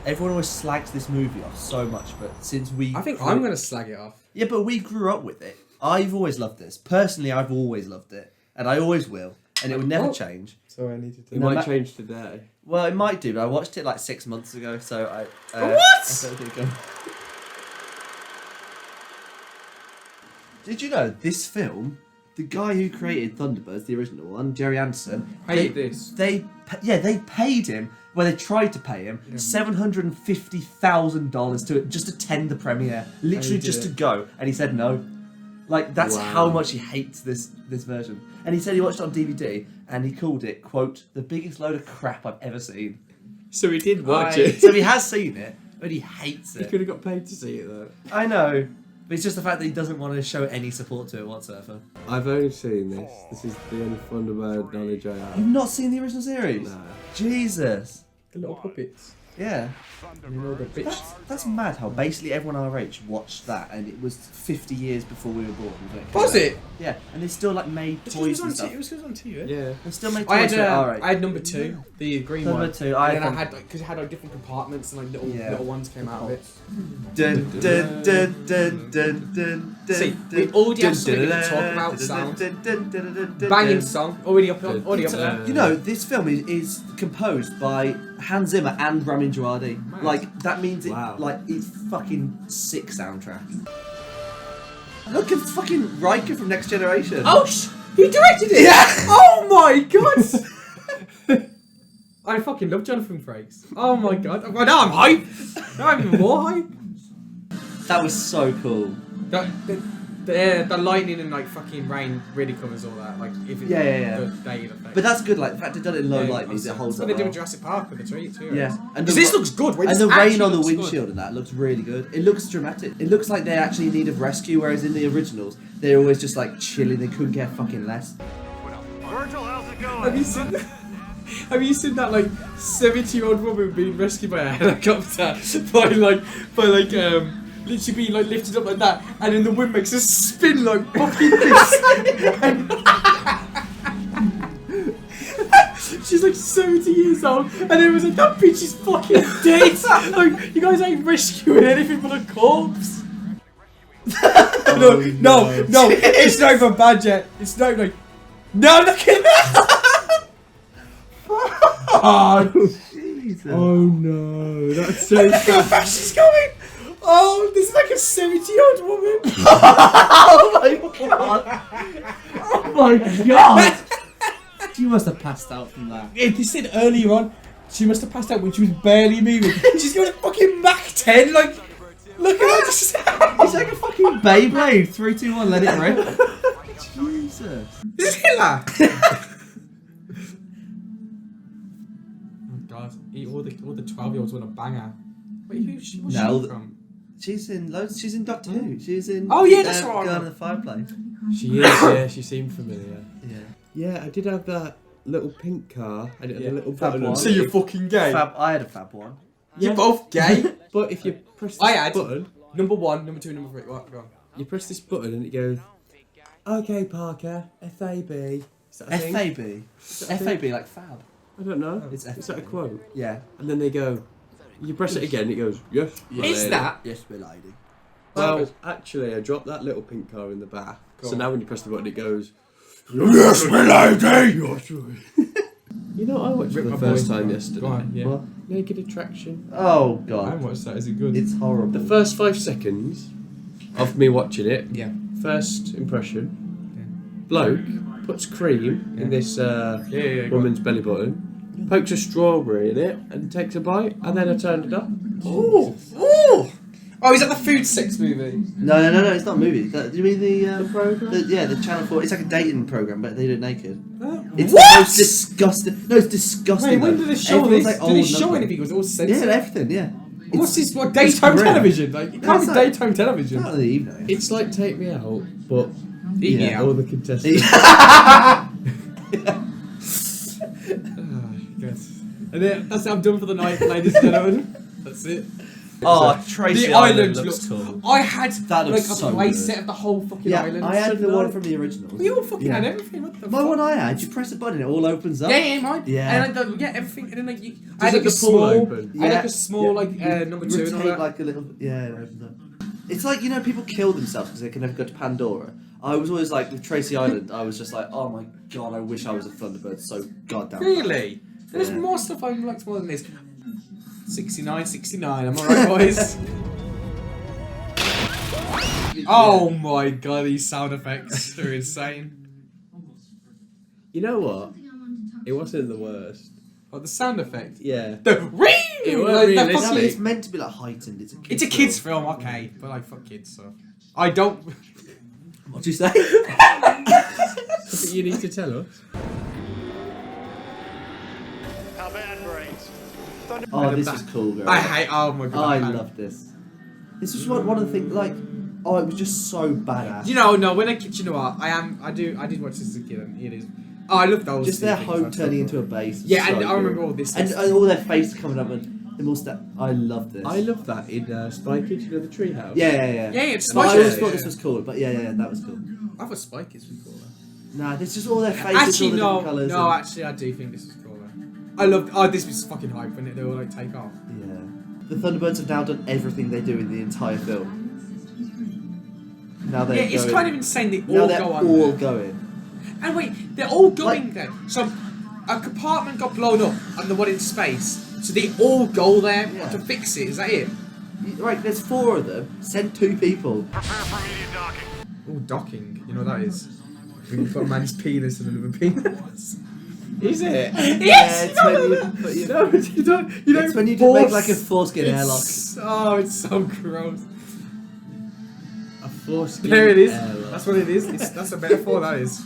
Everyone always slags this movie off so much, but since we... I think I'm going to slag it off. Yeah, but we grew up with it. I've always loved this. Personally, I've always loved it. And I always will. And it will never change. So I needed to... It might change today. Well, it might do, but I watched it like 6 months ago, so I... What? I don't think Did you know this film, the guy who created Thunderbirds, the original one, Jerry Anderson... They paid him, well, they tried to pay him, $750,000 to just attend the premiere. Literally just to go. And he said no. Like, that's how much he hates this version. And he said he watched it on DVD, and he called it, quote, the biggest load of crap I've ever seen. So he did watch it. So he has seen it, but he hates it. He could have got paid to see it, though. I know. But it's just the fact that he doesn't want to show any support to it whatsoever. I've only seen this. This is the only Thunderbird knowledge I have. You've not seen the original series? No. Jesus. The little puppets. Yeah. You know, the bitch. That's mad how basically everyone our age watched that, and it was 50 years before we were born. Was it? Yeah, and they still like made toys and stuff. It was on TV. Yeah. They still made I toys had for our age. I had number 2, the green one. Number 2, And then I had because it had like different compartments and like little ones came out of it. Dun, dun, dun, dun, dun, dun, See, dun, we already have something to dun, talk about dun, sound. dun, dun, dun, dun, dun, Banging dun. song, already up there. You know, this film is composed by Hans Zimmer and Ramin Djawadi. Nice. Like, that means it, Wow. like, it's fucking sick soundtrack. Look, it's fucking Riker from Next Generation. Oh, he directed it! Yeah! Oh my god! I fucking love Jonathan Frakes. Oh my god. Well, now I'm hype! Now I'm even more hype. That was so cool. The lightning and like fucking rain really covers all that. Like if it's Yeah. the day effect. But that's good, like, the fact they've done it in low light means it holds That's up what they do well. with Jurassic Park with the tree too. Yeah. Because this looks good. And the rain on the windshield and that looks really good. It looks dramatic. It looks like they're actually in need of rescue, whereas in the originals, they're always just like chilling, they couldn't care fucking less. Virgil, how's it going? Have you seen that like 70-year-old woman being rescued by a helicopter by literally being like lifted up like that, and then the wind makes a spin like fucking this. She's like 70 years old, and it was like, that bitch is fucking dead. Like, you guys ain't rescuing anything but a corpse. No, it's not even bad yet. It's not like, no, look at that. Oh, Jesus. Oh no, that's so look how fast she's going. Oh, this is like a 70-year-old woman. Oh my god! Oh my god! She must have passed out from that. They said earlier on, she must have passed out when she was barely moving. She's going to fucking Mach 10, like, look at her. It's like a fucking Beyblade. 3, 2, 1, let it rip. Jesus. This is Hitler. Oh god, all the 12-year-olds want to bang her. Wait, what's she from? She's in loads. She's in Doctor Who. She's in. Oh yeah, that's right. Girl in the Fireplace. She is, yeah, she seemed familiar. Yeah. Yeah, I did have that little pink car. I did have a little Fab button. one. So you're fucking gay. I had a Fab one. You're both gay. But if you press this I had button, number 1, number 2, number 3. What? Go on. you press this button and it goes, okay, Parker, FAB. Is that a thing? FAB. FAB like Fab. I don't know. It's Is that a quote? Yeah. And then they go, you press it again, it goes, yes. my Is lady." that? Yes, my lady. Well, actually, I dropped that little pink car in the back. Go So on. now when you press the button, it goes, yes, my lady. You know, what I watched for Rip the my first boy. time Go yesterday. on, yeah. What? Naked Attraction. Oh I god. haven't watched that. Is it good? It's horrible. The first 5 seconds of me watching it, yeah. first impression, bloke puts cream in this Yeah, go woman's belly button, pokes a strawberry in it and takes a bite, and then I turned it off. Ooh. Ooh. Oh, is that the food sex movie? No, it's not a movie. Do you mean the program? the Channel 4? It's like a dating program, but they do it naked. It's What? the most disgusting. No, it's disgusting. Wait, when though. do they show Everyone's this? like, Do oh, they show nothing. anything? It was all Yeah, censored. everything. Yeah. What's this? What daytime grim. television? Like it can't It's be like- daytime television. Not in the evening. It's like Take Me Out, but Eat me Yeah. all out. the contestants. Good. And then that's it. I'm done for the night, ladies and gentlemen. That's it. Oh, Tracy The Island island looks looks cool. I had That like looks a so play good. set of the whole fucking Yeah, island. I had So the one nice. from the originals. We all fucking Yeah. had everything. What the My fuck? one I had, you press a button, it all opens up. Yeah, mine. Yeah. And like, everything. And then like, you, I Does had like it a the pool small, open? I had like Yeah. a small like number 2 and all Rotate that. like a little, yeah, it opens up. It's like, you know, people kill themselves because they can never go to Pandora. I was always like, with Tracy Island, I was just like, oh my god, I wish I was a Thunderbird so goddamn bad. Really? There's Yeah. more stuff I liked more than this. 69, 69. Am I right, boys? Oh my god, these sound effects are insane. You know what? It wasn't the worst. What, the sound effect? Yeah. The ring! It Like, weren't the No, realistic. but fucking- it's meant to be like heightened. It's a kids' film, okay, but like fuck kids, so I don't. What'd you say? Something you need to tell us. How bad brains? Oh, this is cool, girl. I hate. Oh my god. I man. love this. This was one of the things, like, oh, it was just so badass. You know, no. When I, you know what? I did watch this as a kid, and it is. Oh, I love those. Just two their things, home that's turning so into a cool. base. Yeah, so and I cool. remember all this. And all their faces coming up and the mustache. I love this. I love that in Spy Kids, you know, the treehouse. Yeah. Yeah, it's But I Spy always Kids, thought yeah. this was cool, but yeah, that was cool. I thought Spy Kids was cool. Though. Nah, there's just all their faces, Actually, all the no, different colours. no. and- Actually, I do think this is cooler. I love. Oh, this was fucking hype when they all like take off. Yeah. The Thunderbirds have now done everything they do in the entire film. Now they're Yeah, it's going, kind of insane. They now all they're go on. all there. going. And wait, they're all going there. So a compartment got blown up and the one in space. So they all go there Yeah. to fix it. Is that it? Right, there's 4 of them. Send 2 people. Prepare for immediate docking. Oh, docking. You know what that is? When you put a man's penis in another penis. Is it? Yes! it's when you put your, No, you don't. You don't. it's when you force- make like a foreskin airlock. Oh, it's so gross. A foreskin. There it is. airlock. That's what it is. That's a metaphor, that is.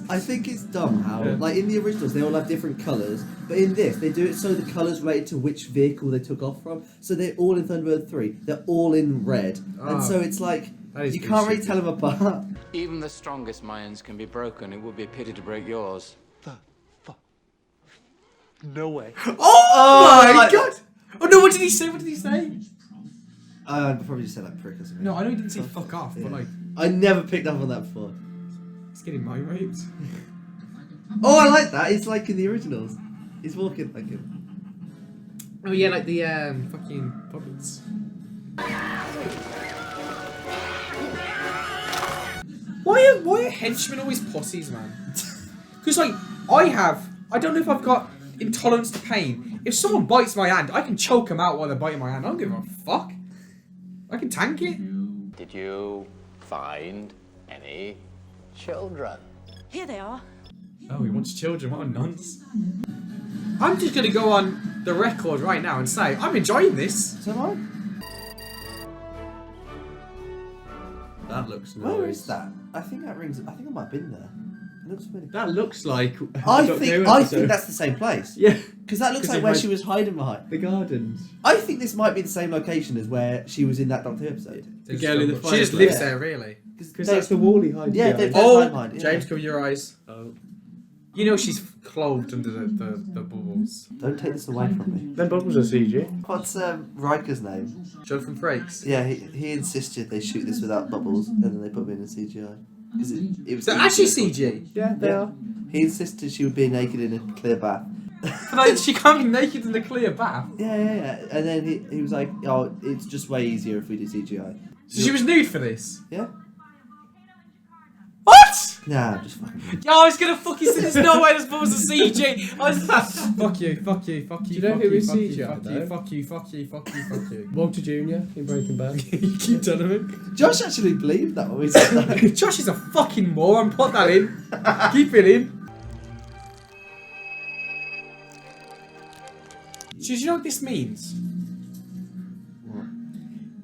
I think it's dumb how, Yeah. like in the originals, they all have different colours, but in this, they do it so the colours related to which vehicle they took off from. So they're all in Thunderbird 3, they're all in red. Ah. And so it's like, That is you pretty can't really stupid. tell them apart. Even the strongest minds can be broken. It would be a pity to break yours. No way. Oh, my like- god! Oh no, what did he say? What did he say? I'd probably just say like prick or something. No, I know he didn't say fuck off, Yeah. but like, I never picked up on that before. he's getting mind raped. Oh, I like that. It's like in the originals. He's walking like him. Oh yeah, like the fucking puppets. Why are henchmen always pussies, man? Because like I don't know if I've got intolerance to pain. If someone bites my hand, I can choke them out while they're biting my hand. I don't give a fuck. I can tank it. Did you find any children? Here they are. Oh, he wants children. What a nonce. I'm just gonna go on the record right now and say I'm enjoying this. So am I? That looks nice. Where is that? I think that rings. I think I might have been there. It looks really. That looks like. I Doctor think. Who I episode. think that's the same place. Yeah. Because that looks 'Cause like it where might- she was hiding behind. The gardens. I think this might be the same location as where she was in that Doctor Who episode. The girl in the She just fireplace. lives Yeah. there, really. Because that's the wall he hides Yeah, behind. they- Oh, time behind, yeah. James, cover your eyes. Oh. You know she's clothed under the bubbles. Don't take this away from me. Them bubbles are CG. What's Riker's name? Jonathan Frakes. Yeah, he insisted they shoot this without bubbles, and then they put me in a CGI. Because it was So easier. actually CG. Yeah, they Yeah. are. He insisted she would be naked in a clear bath. But like, she can't be naked in the clear bath. Yeah. And then he was like, oh, it's just way easier if we do CGI. So she was nude for this. Yeah? What? Nah, I'm just fucking. Yo, I was gonna fucking say there's no way this was a CG. I was fuck you. Do you know who is CGI, though? Fuck you. Walter Jr. in Breaking Bad. You keep telling me. Josh actually believed that when we said that. Josh is a fucking moron. Put that in. Keep it in. So do you know what this means?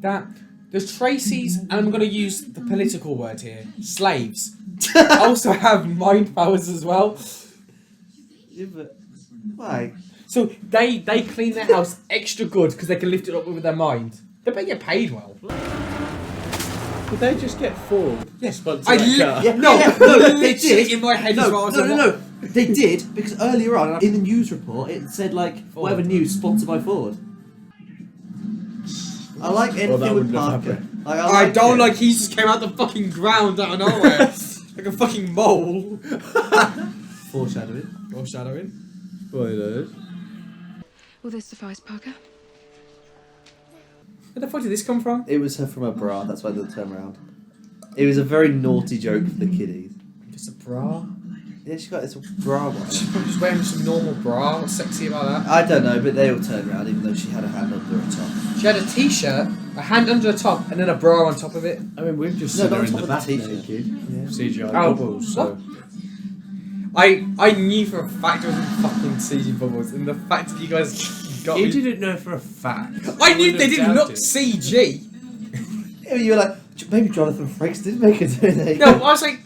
That there's Tracy's, and I'm going to use the political word here, slaves, also have mind powers as well. Yeah, but why? So they clean their house extra good because they can lift it up with their mind. They better get paid well. Did they just get Ford? Yes, Sponsored I by li- car? Yeah, No, yeah, no, they literally did. in my head No, as well. I was no, like, no. They did because earlier on in the news report it said like whatever news sponsored by Ford. I like that anything with wouldn't have Parker. happened. Like, I don't it. like he just came out the fucking ground out of nowhere. Like a fucking mole. Foreshadowing. Foreshadowing. Spoilers. Will this suffice, Parker? Where the fuck did this come from? It was her from her bra, that's why they turned around. It was a very naughty joke for the kiddies. Just a bra. Yeah, she got this bra on. She's probably just wearing some normal bra. What's sexy about that? I don't know, but they all turned around even though she had a hand under her top. She had a t-shirt, a hand under the top, and then a bra on top of it. I mean, we've just No, seen not her on in top the of the bath t-shirt. naked. Yeah. CGI Oh, bubbles, so... I knew for a fact it was fucking CG bubbles, and the fact that you guys got You me. didn't know for a fact. I knew wouldn't they have didn't look doubted. CG. Yeah, you were like, maybe Jonathan Frakes did make it do that. No, I was like,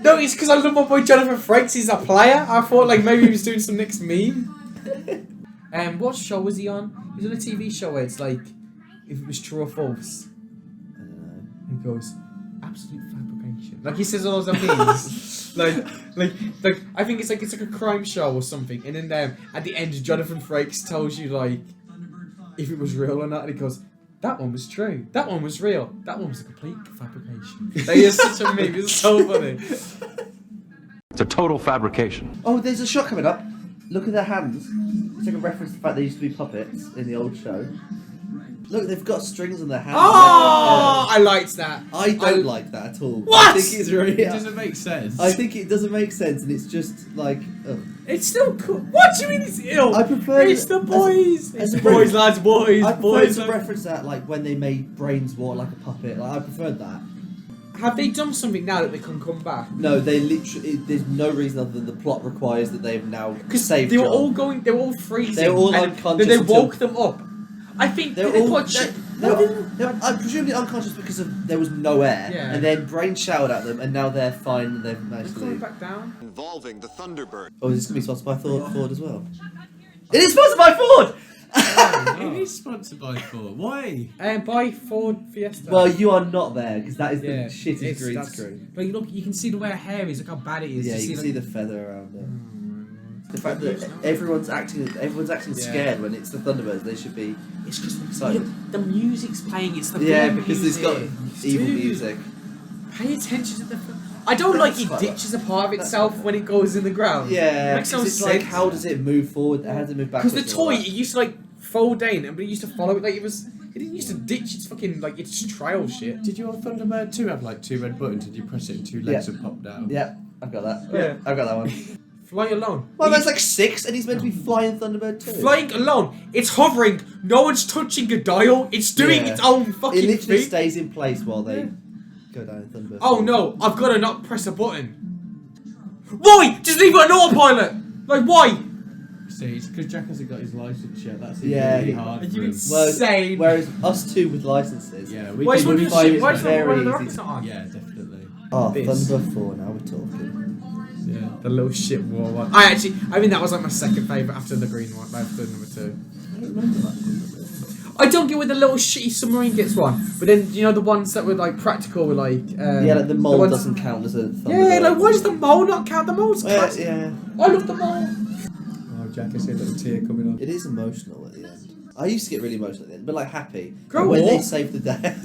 no, it's because I love my boy Jonathan Frakes. He's a player. I thought like maybe he was doing some next meme. What show was he on? He was on a TV show where it's like, if it was true or false. I don't know. He goes, absolute fabrication. Like he says all those memes. like I think it's like a crime show or something. And then at the end, Jonathan Frakes tells you like if it was real or not. And he goes, that one was true. That one was real. That one was a complete fabrication. Like, it's such a meme. It's so funny. It's a total fabrication. Oh, there's a shot coming up. Look at their hands. It's like a reference to the fact they used to be puppets in the old show. Look, they've got strings on their hands. Oh, I liked that. I don't like that at all. What? I think it's really. It doesn't make sense. I think it doesn't make sense, and it's just like. Ugh. It's still cool. What do you mean it's ill? I prefer It's the boys. as It's a the boys, re- lads, boys, I prefer boys. to reference that, like when they made Brains walk like a puppet. Like I preferred that. Have they done something now that they can come back? No, they literally. There's no reason other than the plot requires that they've now Because saved. they were John. all going, they were all freezing. They were all and unconscious Then they until- woke them up. I think They're they all. put They're presumably unconscious because there was no air, Yeah. and then Brain shouted at them, and now they're fine. And they've managed They're to coming leave. back down. Involving the Thunderbirds. Oh, is this going to be sponsored by Ford as well? It is sponsored by Ford! It is sponsored by Ford. Why? Buy Ford Fiesta. Well, you are not there because that is the Yeah, shittest it's- green that's- screen. But look, you can see the way her hair is. Look how bad it is. Yeah, you can see the feather around it. The fact that everyone's acting Yeah. scared when it's the Thunderbirds. They should be. It's just Excited. the music's playing. It's the Yeah, film because it's got music. evil Dude, music. Pay attention to the. I don't like it quite ditches a part of itself when it goes in the ground. Yeah, it makes no 'cause it's sense. like how does it move forward? How does it move Because backwards? the and all toy, that? it used to like fold in, but it used to follow it like it was. It didn't used to ditch its fucking like its trail shit. Did your Thunderbird 2 have like 2 red buttons and you press it and 2 legs would pop down? Yeah, I've got that. Yeah. I've got that one. Fly alone. Well, that's like 6, and he's meant to be flying Thunderbird too. Flying alone. It's hovering. No one's touching a dial. It's doing Yeah. its own It fucking literally thing. stays in place while they go down in Thunderbird. Oh no! I've got to not press a button. Why? Just leave it on autopilot. Like why? See, it's because Jack hasn't got his license yet. That's Yeah, really he- hard Are for you him. insane? Whereas us two with licenses. Yeah, Why is can one do find it why is very one of the easy. rockets not on? Yeah, definitely. Oh, This. Thunderbird 4, now we're talking. Yeah, the little shit war one. I think that was like my second favourite after the green one, after number 2. I don't remember that one. I don't get where the little shitty submarine gets one, but then you know the ones that were like practical were like Yeah, like the mole ones- doesn't count as a Thunderbird. Yeah, like why does the mole not count? The mole's Yeah, classic. yeah. I love the mole. Oh, Jack, I see a little tear coming on. It is emotional at the end. I used to get really emotional at the end, but like happy. Grow when they up. saved the day.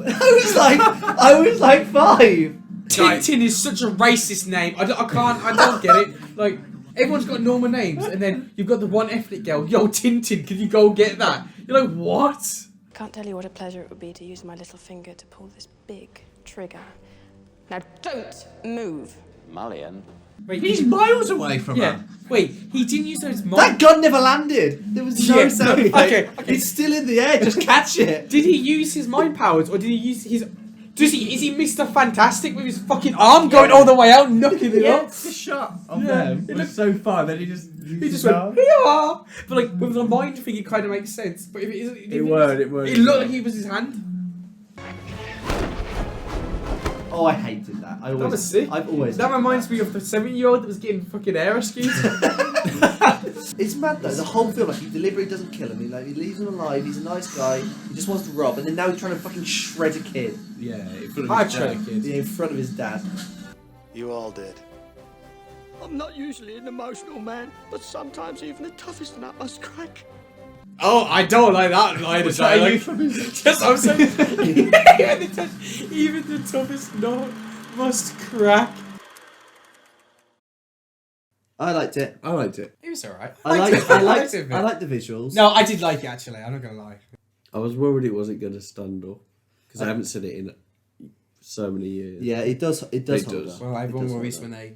I was like 5. Tintin is such a racist name. I don't get it. Like everyone's got normal names, and then you've got the one ethnic girl. Yo, Tintin, can you go get that? You're like, what? Can't tell you what a pleasure it would be to use my little finger to pull this big trigger. Now don't move. Mullion? Wait, He's miles away from yeah. her. Wait, he didn't use those. That gun never landed. There was no Yeah, sound. no, effect. okay. It's still in the air. Just catch it. Did he use his mind powers, or did he use his? Is he Mr. Fantastic with his fucking arm going all the way out, knocking it up? The shot of Yeah, them it was looked- so far, then he just went, yeah. But like with the mind thing, it kind of makes sense. But if it isn't, It weren't. It looked like he was his hand. Oh, I hated that. I always. That was sick. I've always. That hated reminds me of the 7-year-old that was getting fucking air rescued. It's mad though. The whole film, like he deliberately doesn't kill him. He leaves him alive. He's a nice guy. He just wants to rob, and then now he's trying to fucking shred a kid. Yeah, in front of I'd his shred a dad. kid. In front of his dad. You all did. I'm not usually an emotional man, but sometimes even the toughest nut must crack. Oh, I don't like that line of dialogue. Just I'm saying, even the toughest nut must crack. I liked it. I liked it. It was alright. I liked it a bit. the visuals. No, I did like it actually. I'm not gonna lie. I was worried it wasn't going to stand up because I haven't seen it in so many years. Yeah, it does. It does. It hold does. up. Well, It everyone does hold worries up. when they,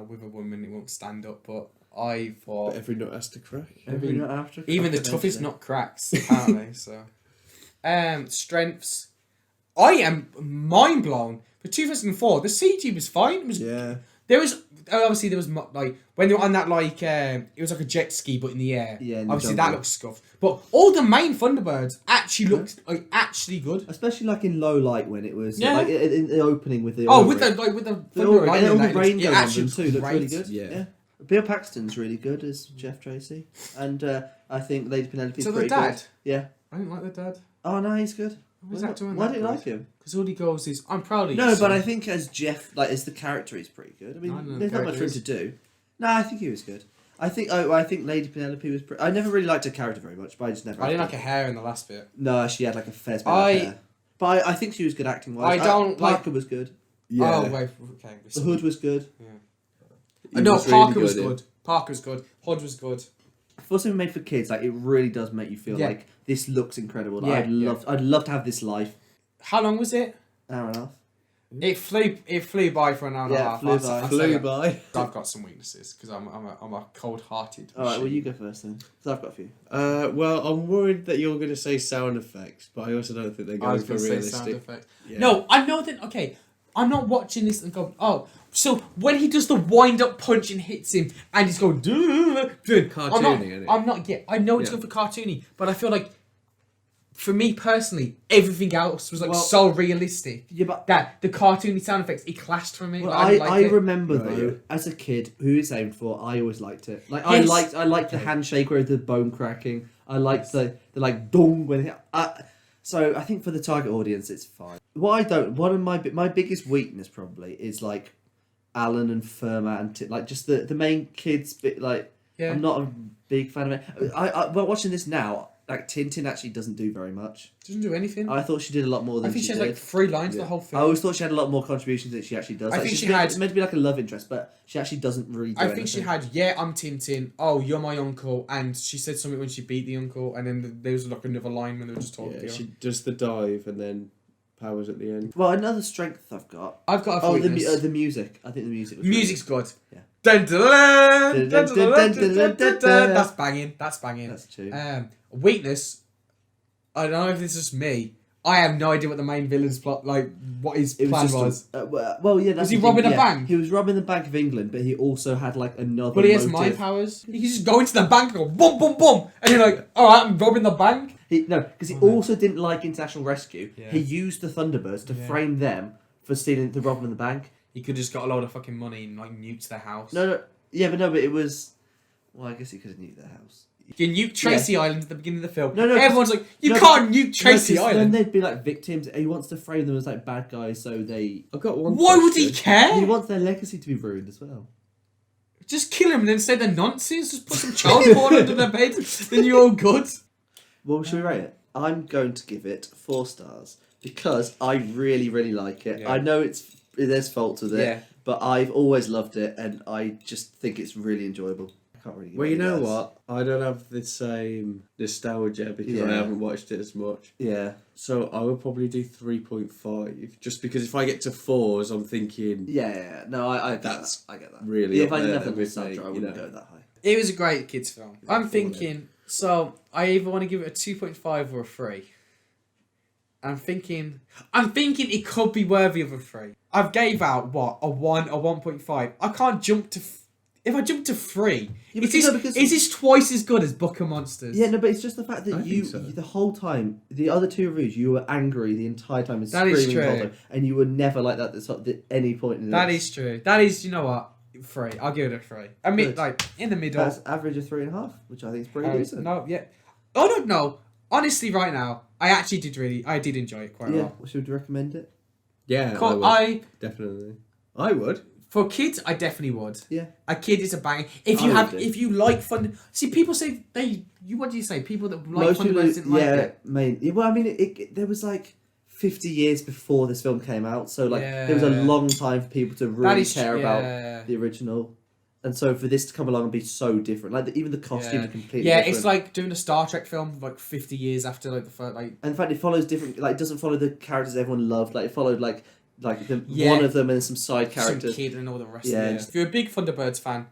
with a woman, it won't stand up. But I thought But every nut has to crack. Every nut after even the crack toughest eventually. nut cracks apparently. So, strengths. I am mind blown. For 2004, the CG was fine. It was. Yeah. There was obviously like when they were on that it was like a jet ski but in the air. Yeah, in the obviously jungle. that looks scuffed. But all the main Thunderbirds actually looked like actually good. Especially like in low light when it was Yeah. like in the opening with the Oh, oil with rig. the the Thunder oil rig, Lightning, and all that the rain it going on actually them too looks really great. good. Yeah. Bill Paxton's really good as Jeff Tracy, and I think Lady Penelope's So the pretty dad? good. Yeah. I didn't like the dad. Oh no, he's good. Why's that doing Why that do you good? like him? Because all he goes is, I'm proud of you. No, but son." I think as Jeff, like as the character, he's pretty good. I mean, I don't know there's the not much for him character to do. No, I think he was good. I think Lady Penelope was. I never really liked her character very much, but I just never. I didn't like her hair in the last bit. No, she had like a fair spell of hair. But I think she was good acting wise. I don't like- Parker was good. Yeah. Oh, wait, okay. The Hood was good. He No, was really Parker was good, yeah. good. Parker was good. Hood was good. For something made for kids, like it really does make you feel Yeah. like this looks incredible. Like, Yeah, I'd love to have this life. How long was it? Hour and a half. It flew by for an hour and a Yeah, half. flew I'd- by. I'd Flew say by. I've got some weaknesses because I'm a cold-hearted. All right, well machine. you go first then, because I've got a few. Well, I'm worried that you're going to say sound effects, but I also don't think they're I going was for going to say realistic. sound effects. Yeah. No, I know that. Okay, I'm not watching this and go, oh. So when he does the wind-up punch and hits him, and he's going, Cartoony, I'm not yet. I know it's Yeah. good for cartoony, but I feel like, for me personally, everything else was like Well- so realistic. Yeah, but That the cartoony sound effects, it clashed for me. well, I didn't like I it. remember Right, though, yeah. as a kid, who is aimed for, I always liked it. Like Yes. I liked the handshake with the bone cracking. I liked the like dong when it, so I think for the target audience, it's fine. One of my biggest weakness probably is like Alan and Fermat and like just the main kids bit. Like Yeah. I'm not a big fan of it. Well, watching this now, like Tintin actually doesn't do very much. Doesn't do anything. I thought she did a lot more I than think she has did. like 3 lines the whole I film. always thought she had a lot more contributions than she actually does. I Like, think she's she meant, had- it's meant to be like a love interest, but she actually doesn't really do I think she anything. had, yeah, I'm Tintin. Oh, you're my uncle. And she said something when she beat the uncle. And then there was like another line when they were just talking Yeah, to her. she does the dive and then powers at the end. Well, another strength I've got. I've got a Oh, weakness. the music. I think the music was Music's good. Yeah. Dun, dun, dun, dun, dun, dun, dun, dun, dun, dun. That's banging. That's banging. That's true. Weakness. I don't know if this is just me. I have no idea what the main villain's plot, like what his It plan was just was. well, yeah. That's he the thing, robbing a yeah. bank? He was robbing the Bank of England, but he also had like another. But he has motive. mind powers. He can just go into the bank and go boom, boom, boom, and you're like, all right, I'm robbing the bank. Because he also didn't like international rescue. Yeah. He used the Thunderbirds to frame them for stealing the robbing the bank. He could just got a load of fucking money and like nuked their house. No, but it was. Well, I guess he could have nuked their house. You nuke Tracy Island at the beginning of the film. No, Everyone's like, you no, can't nuke Tracy 'cause Then Island. they'd be like victims. He wants to frame them as like bad guys, so they. I've got one. Why would he question. care? He wants their legacy to be ruined as well. Just kill him and then say they're nonsense. Just put some child porn under their bed. Then you're all good. Well, should we rate it? I'm going to give it 4 stars because I really, really like it. Yeah. I know there's faults with it, Yeah. but I've always loved it, and I just think it's really enjoyable. I can't really. Give Well, you any know guys. what? I don't have the same nostalgia because I Yeah. haven't watched it as much. Yeah, So I would probably do 3.5, just because if I get to 4s, I'm thinking yeah. No, I get That's that. I get that. really Yeah, if up I didn't there have the with nostalgia, me, I you wouldn't know. go that high. It was a great kids film. I'm thinking, so I either want to give it a 2.5 or a 3. I'm thinking it could be worthy of a 3. I've gave out, what, a 1, a 1.5. I can't jump to... If I jump to 3, Yeah, is because- this twice as good as Book of Monsters? Yeah, no, but it's just the fact that I you, think so. the whole time, the other 2 reviews, you were angry the entire time and That is screaming the whole true. time, and you were never like that at any point in That this. is true. That is, you know what? 3. I'll give it a 3. I mean, Good. like, in the middle. That's average of 3.5, which I think is pretty decent. No, yeah. Oh, no. Honestly, right now, I did enjoy it quite Yeah, well. should we recommend it? Yeah, Definitely. definitely. I would. For kids, I definitely would. Yeah. A kid is a bang. If I you would have, do. if you like fun, see people say what do you say? People that like Most people, Thunderbirds didn't like it. Well, I mean, there was like 50 years before this film came out, so like there was a long time for people to really care about the original, and so for this to come along and be so different, like even the costumes are completely different. It's like doing a Star Trek film like 50 years after like the first like. And in fact, it follows different. Like, it doesn't follow the characters everyone loved. Like, it followed like one of them and some side characters. Some kid and all the rest. Yeah, of it. If you're a big Thunderbirds fan,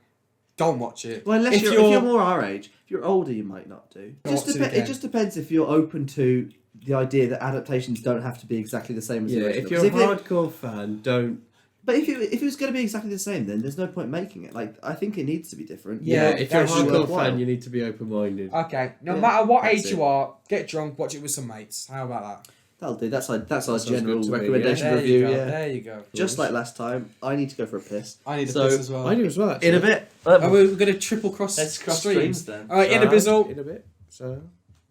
don't watch it. Well, unless if you're more our age. If you're older, you might not do. It just depends if you're open to the idea that adaptations don't have to be exactly the same as the original. If you're a hardcore fan, don't. But if it was going to be exactly the same, then there's no point making it. Like, I think it needs to be different. Yeah, If you're a actually hardcore worthwhile. fan, you need to be open-minded. Okay, no matter what that's age it. you are, get drunk, watch it with some mates. How about that? That'll do. That's our sounds general good to me, recommendation There review. you go. Yeah. There you go. Just like last time, I need to go for a piss. I need a So, piss as well. I do as well, actually. In a bit. We're going to triple cross Let's cross streams streams then. All right, in a bizzle. In a bit. So...